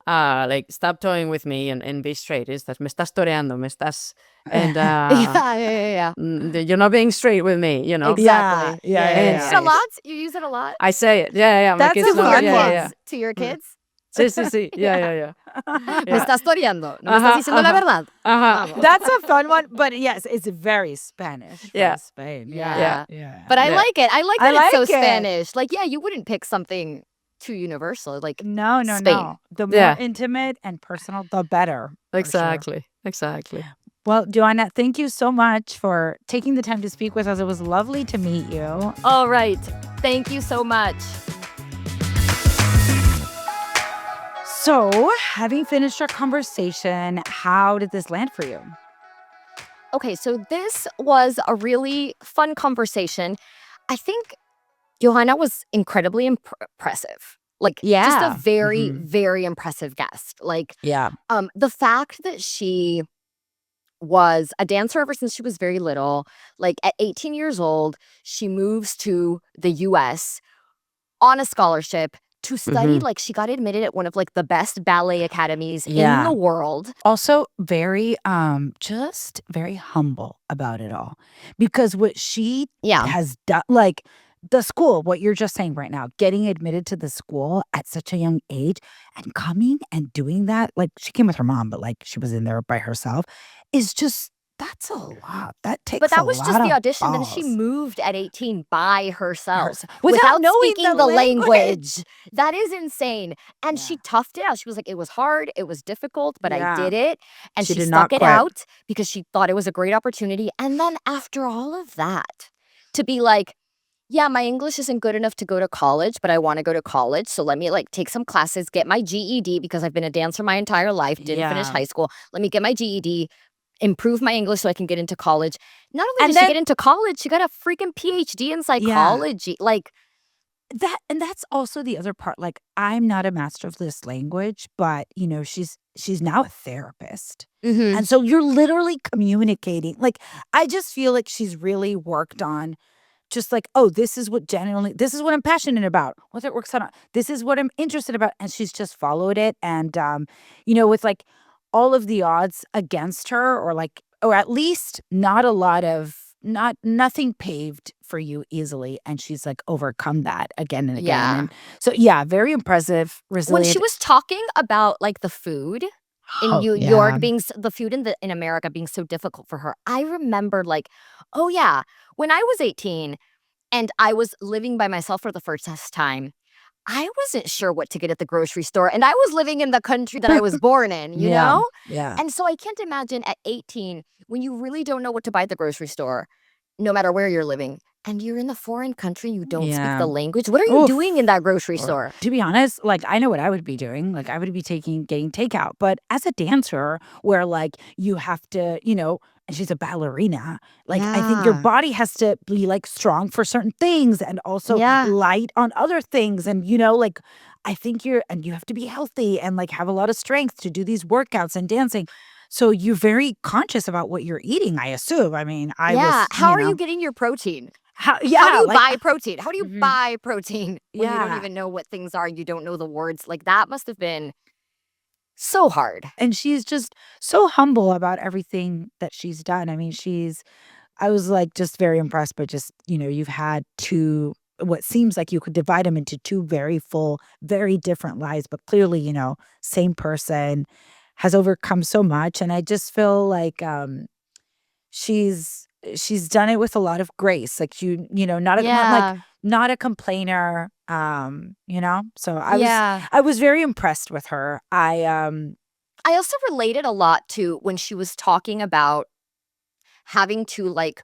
like stop toying with me and be straight. Is that me estás toreando, me estás, and Yeah. you're not being straight with me, Exactly. Yeah. You use it a lot? You use it a lot? I say it. Yeah. My That's kids a know. fun Yeah, one. yeah. To your kids? Sí. Yeah. Me estás toreando. No me estás diciendo la verdad. Vamos. That's a fun one, but yes, it's very Spanish from Yeah. Spain. Yeah. Yeah. But I like it. I like that it's so like it. Spanish. Like, yeah, you wouldn't pick something too universal. Like, No. Spain. The more intimate and personal, the better. For sure. Exactly. Well, Johanna, thank you so much for taking the time to speak with us. It was lovely to meet you. All right. Thank you so much. So, having finished our conversation, how did this land for you? Okay, so this was a really fun conversation. I think Johanna was incredibly impressive. Like, just a very, very impressive guest. Like, the fact that she was a dancer ever since she was very little. Like, at 18 years old, she moves to the US on a scholarship to study. Like, she got admitted at one of like the best ballet academies in the world. Also very just very humble about it all, because what she has done, like the school, what you're just saying right now, getting admitted to the school at such a young age and coming and doing that, like she came with her mom, but like she was in there by herself, is just, that's a lot. That takes But a that was lot just the of audition. Then she balls. moved at 18 by herself Without knowing speaking the the language. language. That is insane. And she toughed it out. She was like, it was hard, it was difficult, but I did it. And She she did not stuck it quit. out because she thought it was a great opportunity. And then after all of that, to be like, yeah, my English isn't good enough to go to college, but I want to go to college. So let me like take some classes, get my GED, because I've been a dancer my entire life, didn't finish high school. Let me get my GED, improve my English so I can get into college. Not only did she get into college, she got a freaking PhD in psychology. Like that, and that's also the other part. Like, I'm not a master of this language, but you know, she's now a therapist. And so you're literally communicating. Like, I just feel like she's really worked on just like, oh, this is what I'm passionate about. Whether it works out, this is what I'm interested about. And she's just followed it. And, you know, with like all of the odds against her, or like, or at least not a lot of, nothing paved for you easily. And she's like overcome that again and again. Yeah. And so, very impressive, resilient. When she was talking about like the food in New York being the food in America being so difficult for her, I remembered like, oh yeah, when I was 18 and I was living by myself for the first time, I wasn't sure what to get at the grocery store, and I was living in the country that I was born in, you know? Yeah. And so I can't imagine at 18 when you really don't know what to buy at the grocery store, no matter where you're living, and you're in a foreign country, you don't speak the language. What are you doing in that grocery store? To be honest, like, I know what I would be doing. Like, I would be getting takeout. But as a dancer, where like you have to, you know, and she's a ballerina, like I think your body has to be like strong for certain things and also light on other things. And, you know, like I think you have to be healthy and like have a lot of strength to do these workouts and dancing. So you're very conscious about what you're eating, I assume. I mean, How are you getting your protein? How do you buy protein? How do you Mhm. buy protein when you don't Yeah. even know what things are? You don't know the words. Like, that must have been so hard. And she's just so humble about everything that she's done. I mean, I was like just very impressed, but just, you know, you've had what seems like you could divide them into two very full, very different lives, but clearly, you know, same person, has overcome so much. And I just feel like she's done it with a lot of grace. Like you know, not a complainer. You know. So I was very impressed with her. I also related a lot to when she was talking about having to like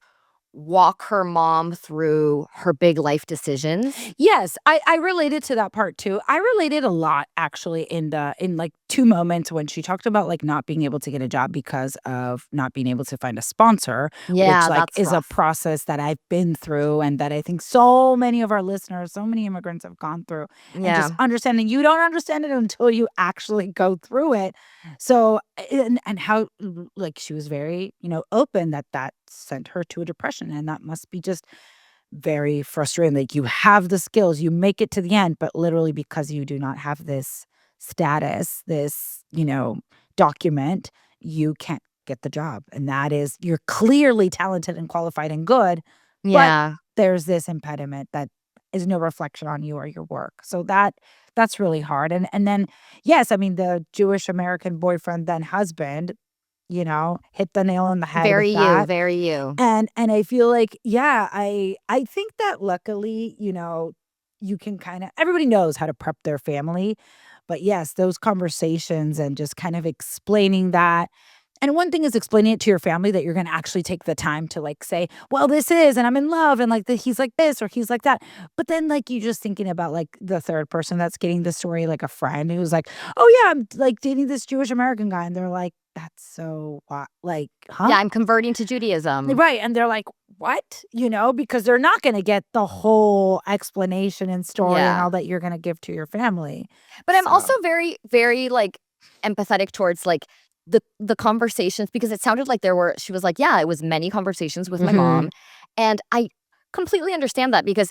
walk her mom through her big life decisions. Yes, I related to that part too. I related a lot actually in like two moments when she talked about like not being able to get a job because of not being able to find a sponsor, Yeah, which like that's is rough. a process that I've been through and that I think so many of our listeners, so many immigrants have gone through. And just understanding, you don't understand it until you actually go through it. So and how like she was very, you know, open that sent her to a depression, and that must be just very frustrating. Like, you have the skills, you make it to the end, but literally because you do not have this status, this, you know, document, you can't get the job. And that is, you're clearly talented and qualified and good, but there's this impediment that is no reflection on you or your work. So that's really hard. And then yes, I mean, the Jewish American boyfriend, then husband, you know, hit the nail on the head Very with that. very you. And I feel like, I think that luckily, you know, you can everybody knows how to prep their family. But yes, those conversations and just kind of explaining that And one thing is explaining it to your family that you're going to actually take the time to like say, well, this is, and I'm in love, and like he's like this or he's like that. But then like you just thinking about like the third person that's getting the story, like a friend who's like, oh yeah, I'm like dating this Jewish American guy, and they're like, that's so what? Like, huh? Yeah, I'm converting to Judaism. Right. And they're like, what? Because they're not going to get the whole explanation and story and all that you're going to give to your family. But I'm also very, very like empathetic towards like the conversations, because it sounded like she was like, yeah, it was many conversations with my mom. And I completely understand that, because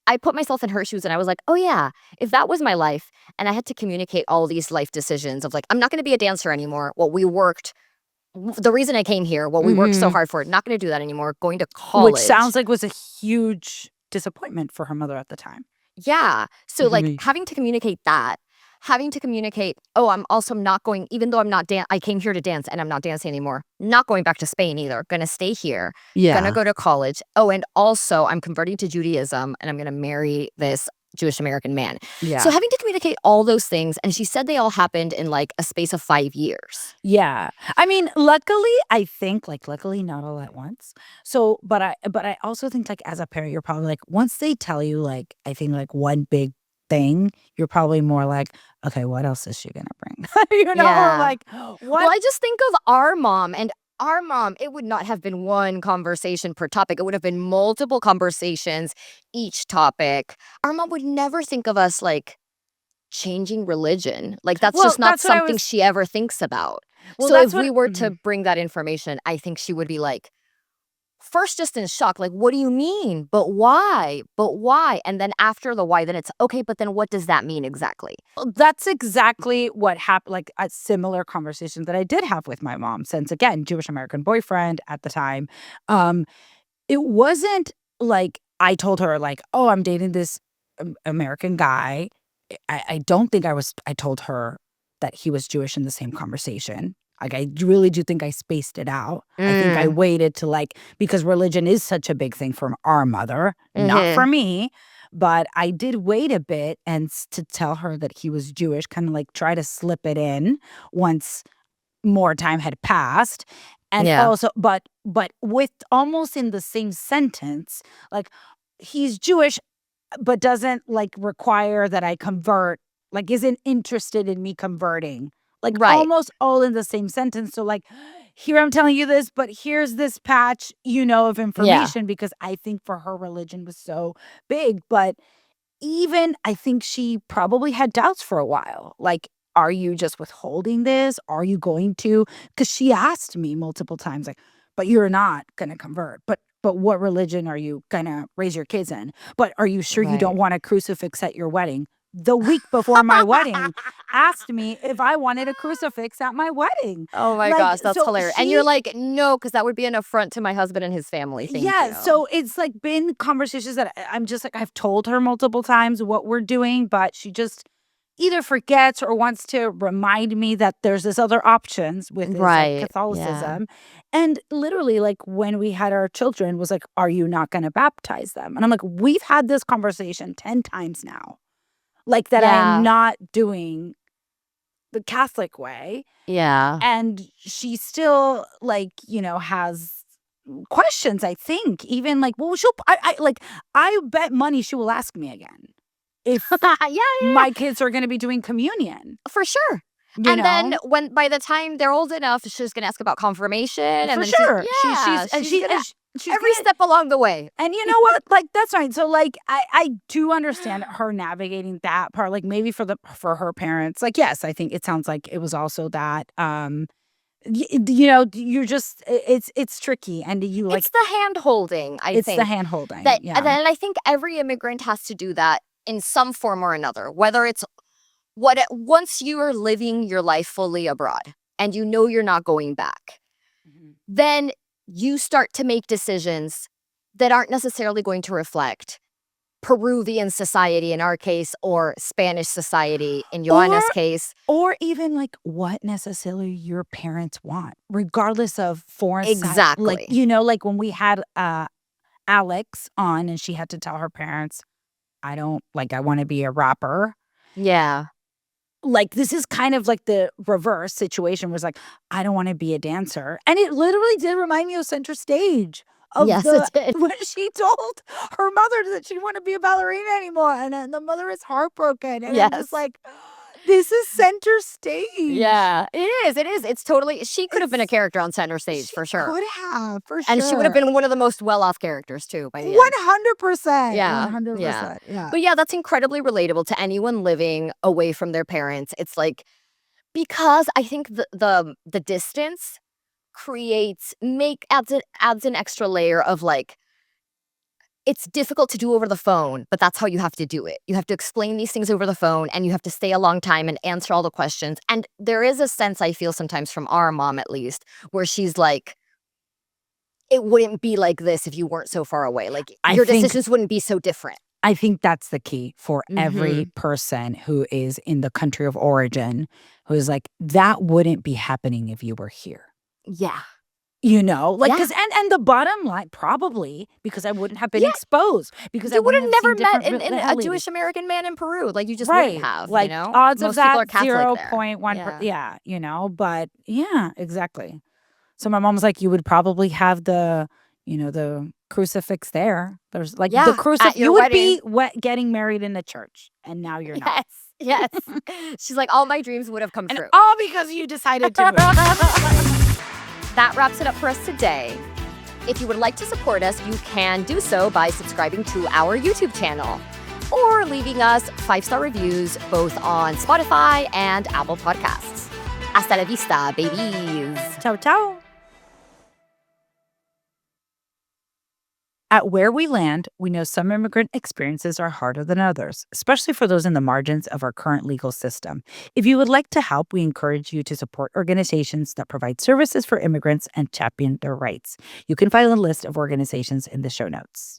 I put myself in her shoes and I was like, oh yeah, if that was my life and I had to communicate all these life decisions of like, I'm not going to be a dancer anymore. Well, the reason I came here, we worked so hard for it, not going to do that anymore, going to college. Which sounds like was a huge disappointment for her mother at the time. Yeah. So like having to communicate, oh, I'm also not going, even though I came here to dance and I'm not dancing anymore, not going back to Spain either, gonna stay here, gonna go to college. Oh, and also I'm converting to Judaism and I'm gonna marry this Jewish American man. Yeah. So having to communicate all those things, and she said they all happened in like a space of 5 years. Yeah. I mean, luckily not all at once. So, but I also think like as a parent, you're probably like, once they tell you like, I think like one big thing, you're probably more like, okay, what else is she gonna bring? Yeah. Like what? Well, I just think of our mom, and our mom, it would not have been one conversation per topic. It would have been multiple conversations each topic. Our mom would never think of us like changing religion. Like that's just not something she ever thinks about. Well, so if we were to bring that information, I think she would be like, first just in shock, like, what do you mean? But why? But why? And then after the why, then it's, okay, but then what does that mean exactly? Well, that's exactly what happened, like a similar conversation that I did have with my mom, since, again, Jewish American boyfriend at the time. It wasn't like I told her, like, oh, I'm dating this American guy. I don't think I told her that he was Jewish in the same conversation. Like, I really do think I spaced it out. I think I waited to like, because religion is such a big thing for our mother, not for me. But I did wait a bit and to tell her that he was Jewish, kind of like try to slip it in once more time had passed. And also, but with almost in the same sentence, like, he's Jewish, but doesn't like require that I convert, like isn't interested in me converting. Like almost all in the same sentence. So like, here I'm telling you this, but here's this patch, of information, because I think for her religion was so big. But even I think she probably had doubts for a while. Like, are you just withholding this? Are you going to? Because she asked me multiple times, like, but you're not going to convert. But what religion are you going to raise your kids in? But are you sure you don't want a crucifix at your wedding? The week before my wedding, asked me if I wanted a crucifix at my wedding. Oh my gosh, that's hilarious. And you're like, no, because that would be an affront to my husband and his family. Thank you. So it's like been conversations that I'm just like, I've told her multiple times what we're doing, but she just either forgets or wants to remind me that there's this other options with this, like, Catholicism. And literally, like, when we had our children, was like, are you not going to baptize them? And I'm like, we've had this conversation 10 times now. Like that I'm not doing the Catholic way. Yeah. And she still like, has questions, I think. Even like, well, I bet money she will ask me again if my kids are going to be doing communion. For sure. Then by the time they're old enough, she's going to ask about confirmation. And for sure. She's every step along the way. And you know what? Like, that's right. So like, I do understand her navigating that part. Like maybe for her parents, like, yes, I think it sounds like it was also that, you're just, it's tricky. And you like, it's the hand holding. It's the hand holding. And then I think every immigrant has to do that in some form or another, whether it's once you are living your life fully abroad and you're not going back, then you start to make decisions that aren't necessarily going to reflect Peruvian society in our case, or Spanish society in Johanna's case. Or even like what necessarily your parents want, regardless of foreign Exactly. Like, like when we had Alex on and she had to tell her parents, I want to be a rapper. Yeah. like, this is kind of like the reverse situation was like, I don't want to be a dancer. And it literally did remind me of Center Stage. Yes, it did. When she told her mother that she didn't want to be a ballerina anymore. And then the mother is heartbroken. And I'm just like, this is Center Stage. Yeah, it is. It is. It's totally. She could have been a character on Center Stage for sure. Could have, for sure. And she would have been one of the most well-off characters too by the end. 100%. Yeah, 100%. Yeah. But yeah, that's incredibly relatable to anyone living away from their parents. It's like, because I think the distance adds an extra layer of like, it's difficult to do over the phone, but that's how you have to do it. You have to explain these things over the phone, and you have to stay a long time and answer all the questions. And there is a sense, I feel sometimes from our mom at least, where she's like, it wouldn't be like this if you weren't so far away. Like, your decisions wouldn't be so different. I think that's the key for every person who is in the country of origin, who's like, that wouldn't be happening if you were here. Yeah. You know, like, because and the bottom line, probably because I wouldn't have been exposed, because I would have never met a Jewish American man in Peru. Like, you just wouldn't have, like, you know? odds Most of that people are Catholic 0.1. Yeah, you know, but yeah, exactly. So my mom was like, you would probably have the crucifix there. There's like the crucifix. You would be getting married in the church, and now you're not. Yes. She's like, all my dreams would have come true. All because you decided to move. That wraps it up for us today. If you would like to support us, you can do so by subscribing to our YouTube channel or leaving us 5-star reviews both on Spotify and Apple Podcasts. Hasta la vista, babies. Ciao, ciao. At Where We Land, we know some immigrant experiences are harder than others, especially for those in the margins of our current legal system. If you would like to help, we encourage you to support organizations that provide services for immigrants and champion their rights. You can find a list of organizations in the show notes.